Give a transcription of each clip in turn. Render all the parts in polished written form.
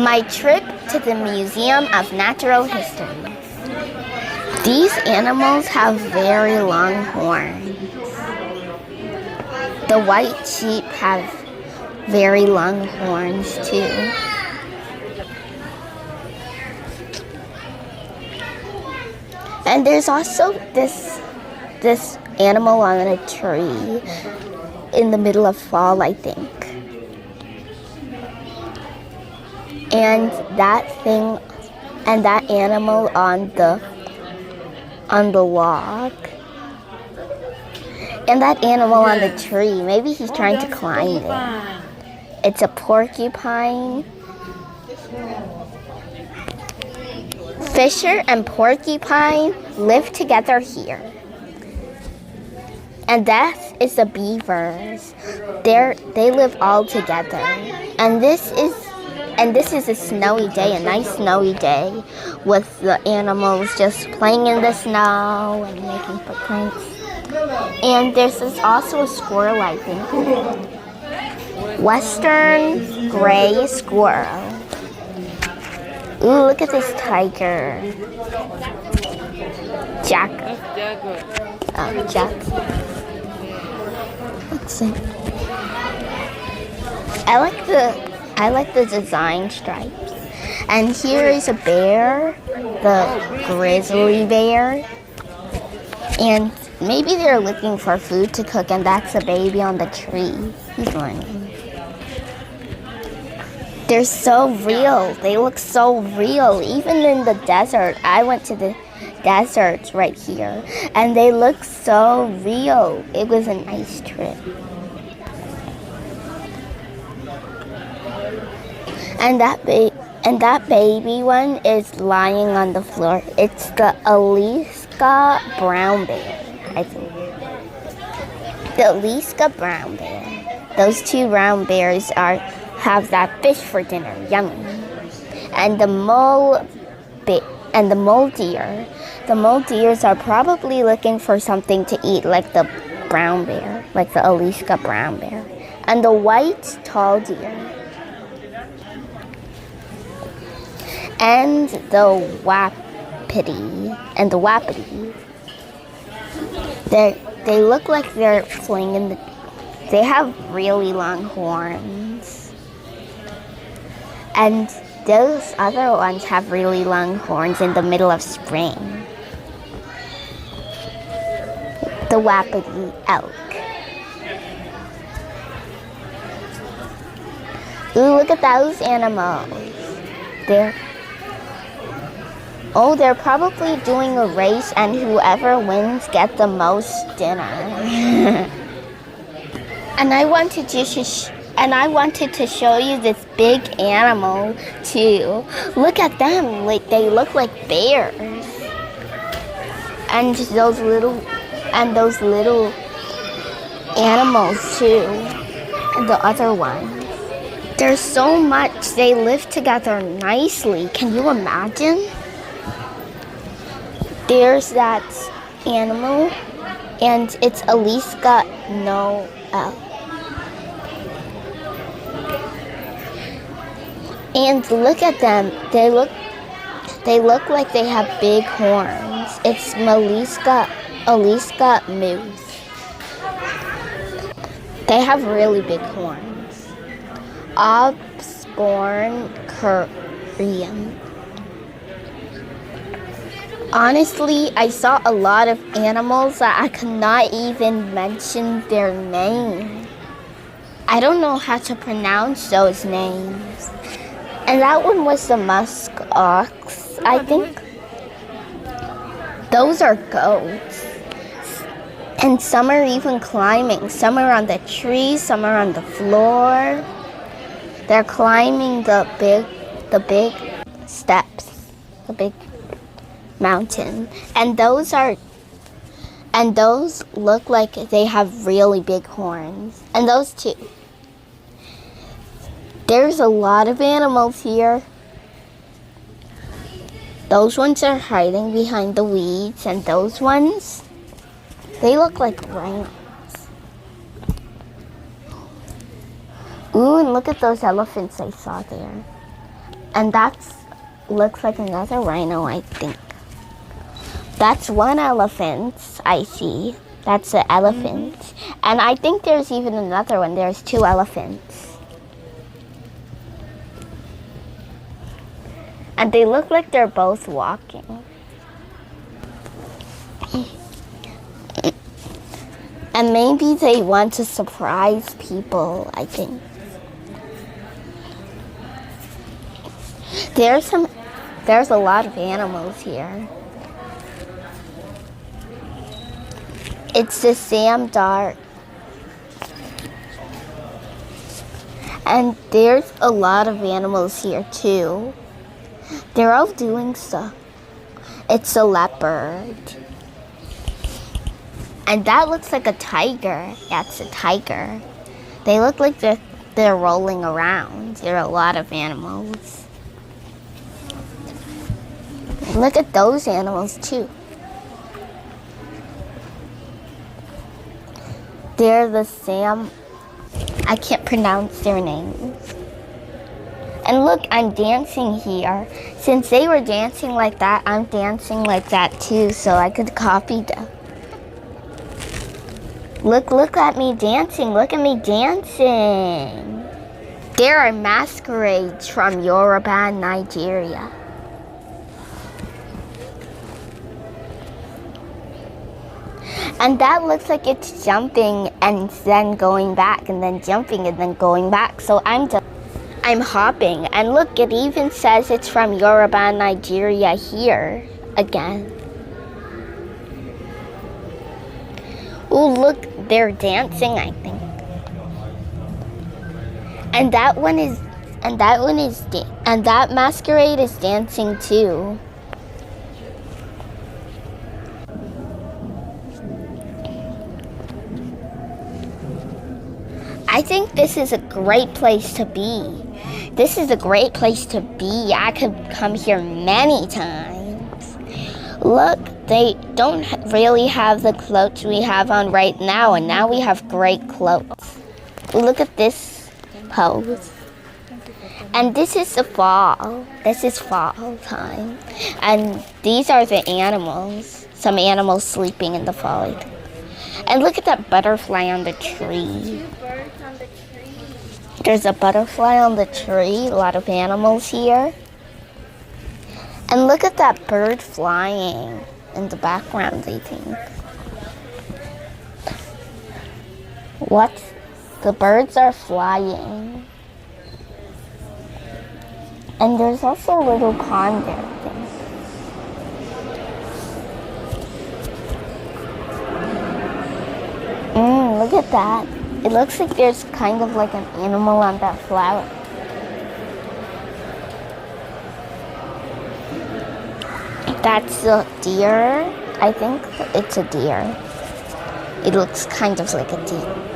My trip to the Museum of Natural History. These animals have very long horns. The white sheep have very long horns too. And there's also this animal on a tree in the middle of fall, I think. And that animal on the log. And that animal on the tree, maybe he's trying to climb it. It's a porcupine. Fisher and porcupine live together here. And that is the beavers. They live all together. And this is a snowy day, a nice snowy day, with the animals just playing in the snow and making footprints. And there's also a squirrel, I think. Western gray squirrel. Ooh, look at this tiger. Jack. Jack. Let's see. I like the design stripes. And here is a bear, the grizzly bear. And maybe they're looking for food to cook, and that's a baby on the tree. He's running. They're so real. They look so real. Even in the desert, I went to the desert right here, and they look so real. It was a nice trip. And that baby one is lying on the floor. It's the Alaska brown bear, I think. The Alaska brown bear. Those two brown bears have that fish for dinner. Yummy. And the mole deer. The mole deers are probably looking for something to eat, like the brown bear, like the Alaska brown bear. And the white tall deer. And the wapiti. They look like they're playing in the. They have really long horns. And those other ones have really long horns in the middle of spring. The wapiti elk. Ooh, look at those animals. They're probably doing a race, and whoever wins gets the most dinner. And I wanted to show you this big animal too. Look at them, they look like bears. And those little animals too. And the other one. There's so much. They live together nicely. Can you imagine? There's that animal, and it's Alaska Noel. And look at them. They look like they have big horns. It's Alaska moose. They have really big horns. Osborne Korean. Honestly, I saw a lot of animals that I could not even mention their name. I don't know how to pronounce those names. And that one was the musk ox, I think. Those are goats. And some are even climbing. Some are on the trees, some are on the floor. They're climbing the big steps, the big mountain. And those look like they have really big horns. And those too. There's a lot of animals here. Those ones are hiding behind the weeds, and those ones, they look like rhinos. Ooh, and look at those elephants I saw there. And that's looks like another rhino, I think. That's one elephant I see. That's an elephant. And I think there's even another one. There's two elephants. And they look like they're both walking. And maybe they want to surprise people, I think. There's a lot of animals here. It's the Sam Dart. And there's a lot of animals here too. They're all doing stuff. It's a leopard. And that looks like a tiger. That's a tiger. They look like they're rolling around. There are a lot of animals. Look at those animals too. They're the Sam. I can't pronounce their names. And look, I'm dancing here. Since they were dancing like that, I'm dancing like that too, so I could copy them. Look at me dancing. Look at me dancing. There are masquerades from Yoruba and Nigeria. And that looks like it's jumping and then going back and then jumping and then going back. So I'm hopping. And look, it even says it's from Yoruba and Nigeria here again. Oh, look, they're dancing, I think. And that masquerade is dancing too. I think this is a great place to be. This is a great place to be. I could come here many times. Look, they don't really have the clothes we have on right now, and now we have great clothes. Look at this pose. And this is the fall. This is fall time. And these are the animals. Some animals sleeping in the fall. And look at that butterfly on the tree. There's a butterfly on the tree, a lot of animals here. And look at that bird flying in the background, I think. What? The birds are flying. And there's also a little pond there, I think. Look at that. It looks like there's kind of like an animal on that flower. That's a deer. I think it's a deer. It looks kind of like a deer.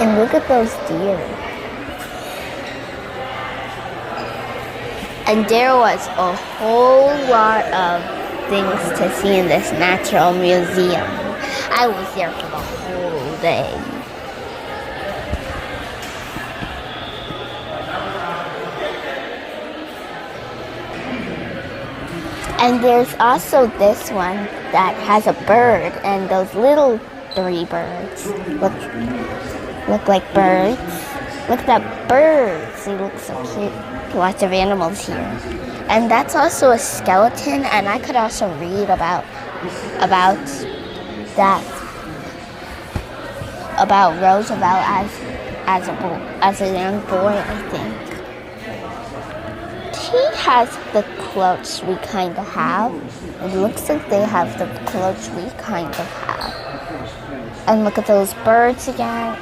And look at those deer. And there was a whole lot of things to see in this natural museum. I was there for the whole day. And there's also this one that has a bird and those little 3 birds. Look like birds. Look at that birds. They look so cute. Lots of animals here. And that's also a skeleton, and I could also read about that. About Roosevelt as a young boy, I think. He has the clothes we kind of have. It looks like they have the clothes we kind of have. And look at those birds again.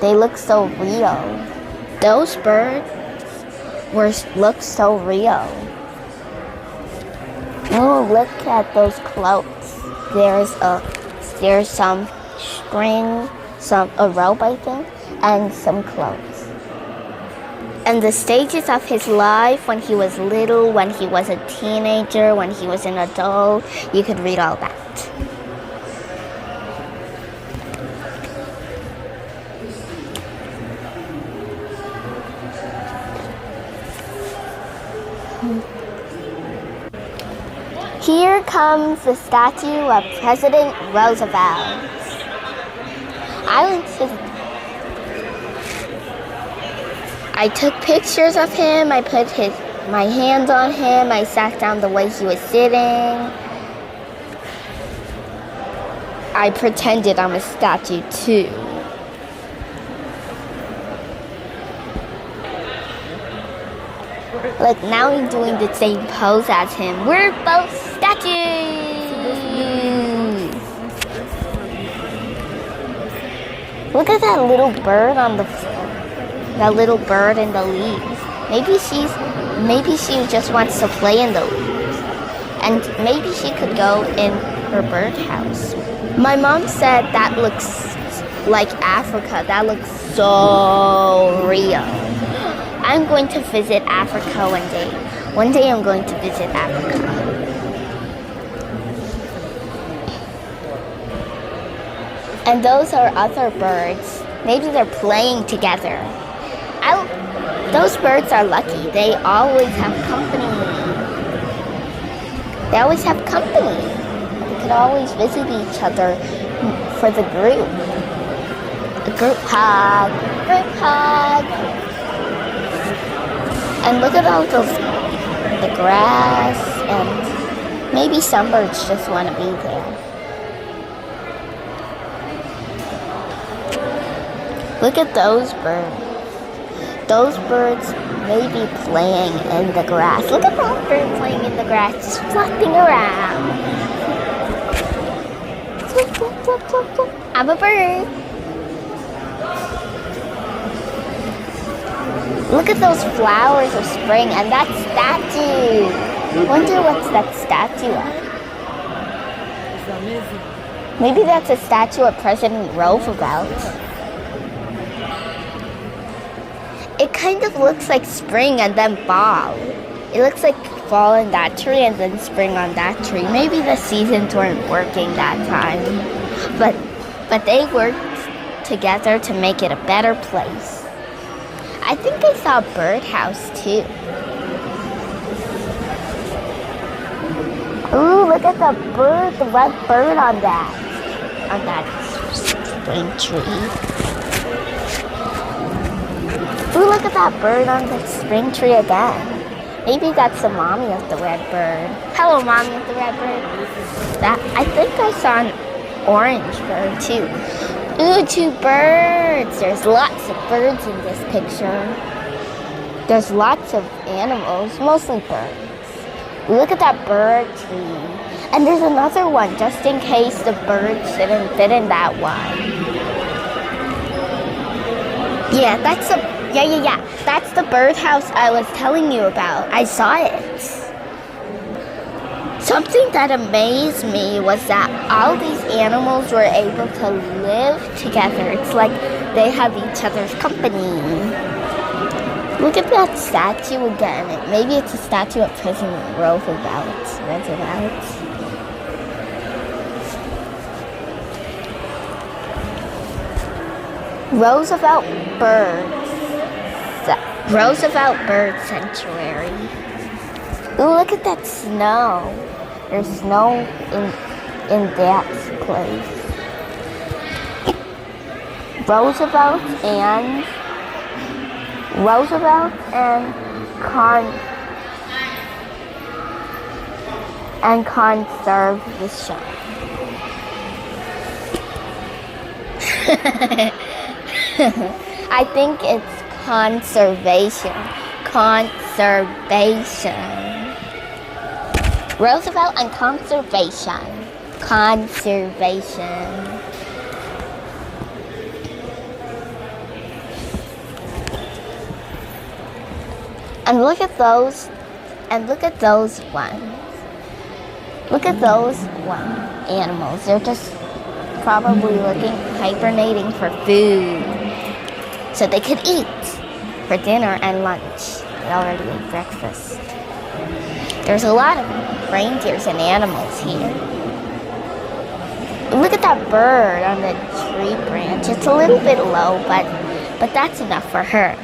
They look so real. Those birds look so real. Oh, look at those clothes. There's some string, a rope, I think, and some clothes. And the stages of his life, when he was little, when he was a teenager, when he was an adult, you could read all that. Here comes the statue of President Roosevelt. I took pictures of him. I put my hands on him. I sat down the way he was sitting. I pretended I'm a statue too. Look, now I'm doing the same pose as him. We're both statues! Look at that little bird on the floor. That little bird in the leaves. Maybe she just wants to play in the leaves. And maybe she could go in her birdhouse. My mom said that looks like Africa. That looks so real. I'm going to visit Africa one day. One day I'm going to visit Africa. And those are other birds. Maybe they're playing together. Those birds are lucky. They always have company. They always have company. They could always visit each other for the group. A group hug. Group hug. And look at all the grass, and maybe some birds just want to be there. Look at those birds. Those birds may be playing in the grass. Look at that bird playing in the grass, just flopping around. I'm a bird. Look at those flowers of spring and that statue. Wonder what's that statue of? Maybe that's a statue of President Roosevelt. It kind of looks like spring and then fall. It looks like fall on that tree and then spring on that tree. Maybe the seasons weren't working that time. But they worked together to make it a better place. I think I saw a birdhouse too. Ooh, look at the bird, the red bird on that spring tree. Ooh, look at that bird on the spring tree again. Maybe that's the mommy of the red bird. Hello, mommy of the red bird. I think I saw an orange bird too. Ooh, 2 birds. There's lots of birds in this picture. There's lots of animals, mostly birds. Look at that bird tree. And there's another one, just in case the birds didn't fit in that one. Yeah, that's the birdhouse I was telling you about. I saw it. Something that amazed me was that all these animals were able to live together. It's like they have each other's company. Look at that statue again. Maybe it's a statue of President Roosevelt. Roosevelt Bird Sanctuary. Ooh, look at that snow. There's snow in that place. Roosevelt and conservation. I think it's conservation. Roosevelt and conservation. And look at those animals. They're just probably hibernating for food so they could eat for dinner and lunch. They already ate breakfast. There's a lot of reindeers and animals here. Look at that bird on the tree branch. It's a little bit low, but that's enough for her.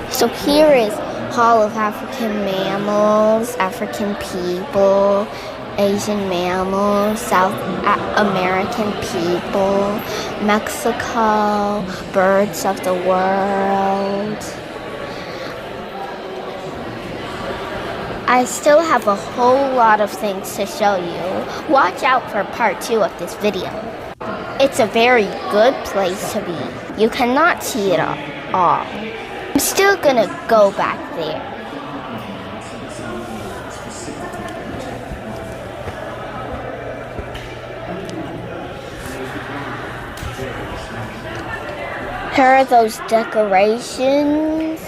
So here is Hall of African Mammals, African People, Asian Mammals, South American People, Mexico, Birds of the World. I still have a whole lot of things to show you. Watch out for part 2 of this video. It's a very good place to be. You cannot see it all. I'm still gonna go back there. Here are those decorations.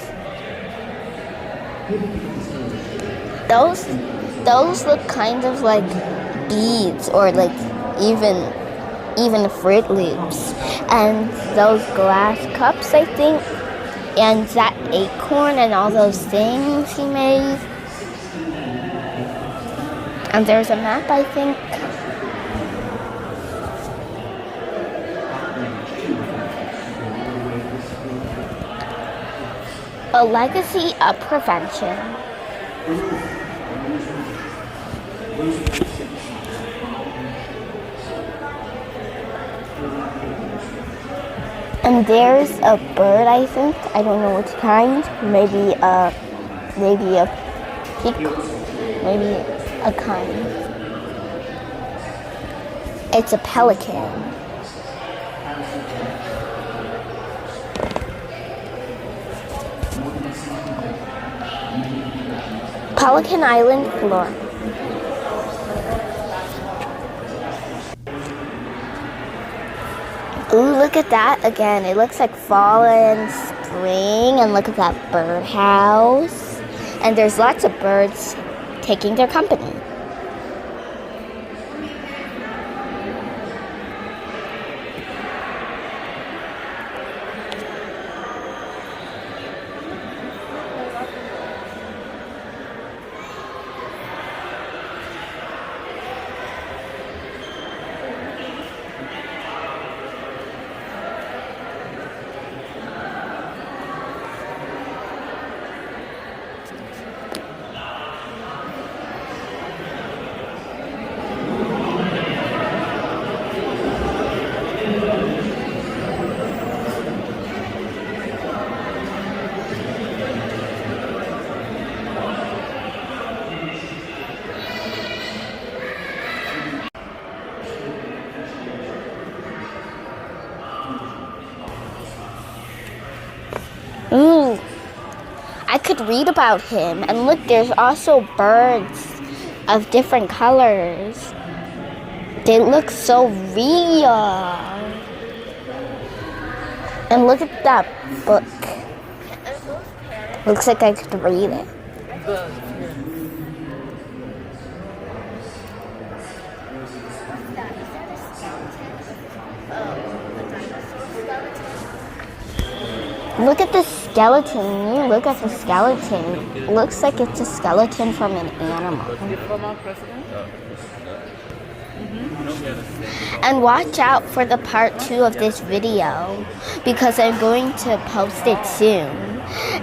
Those look kind of like beads or like even Fruit Loops. And those glass cups, I think. And that acorn and all those things he made. And there's a map, I think. A legacy of prevention. And there's a bird, I think. I don't know which kind. Maybe a peacock. Maybe a kind. It's a pelican. Pelican Island, Florida. Ooh, look at that again. It looks like fall and spring. And look at that birdhouse. And there's lots of birds taking their company. Ooh, I could read about him. And look, there's also birds of different colors. They look so real. And look at that book. Looks like I could read it. Look at the skeleton. You look at the skeleton. Looks like it's a skeleton from an animal. And watch out for the part 2 of this video because I'm going to post it soon.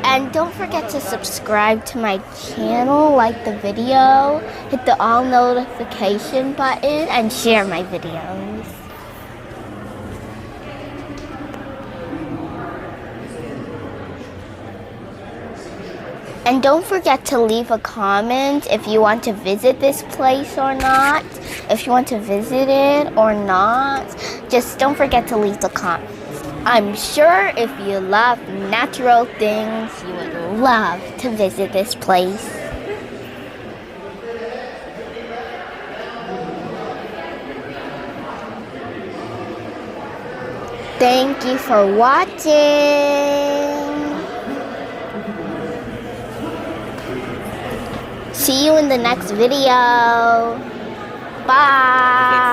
And don't forget to subscribe to my channel, like the video, hit the all notification button, and share my videos. And don't forget to leave a comment if you want to visit this place or not. If you want to visit it or not, just don't forget to leave the comment. I'm sure if you love natural things, you would love to visit this place. Thank you for watching. See you in the next video. Bye.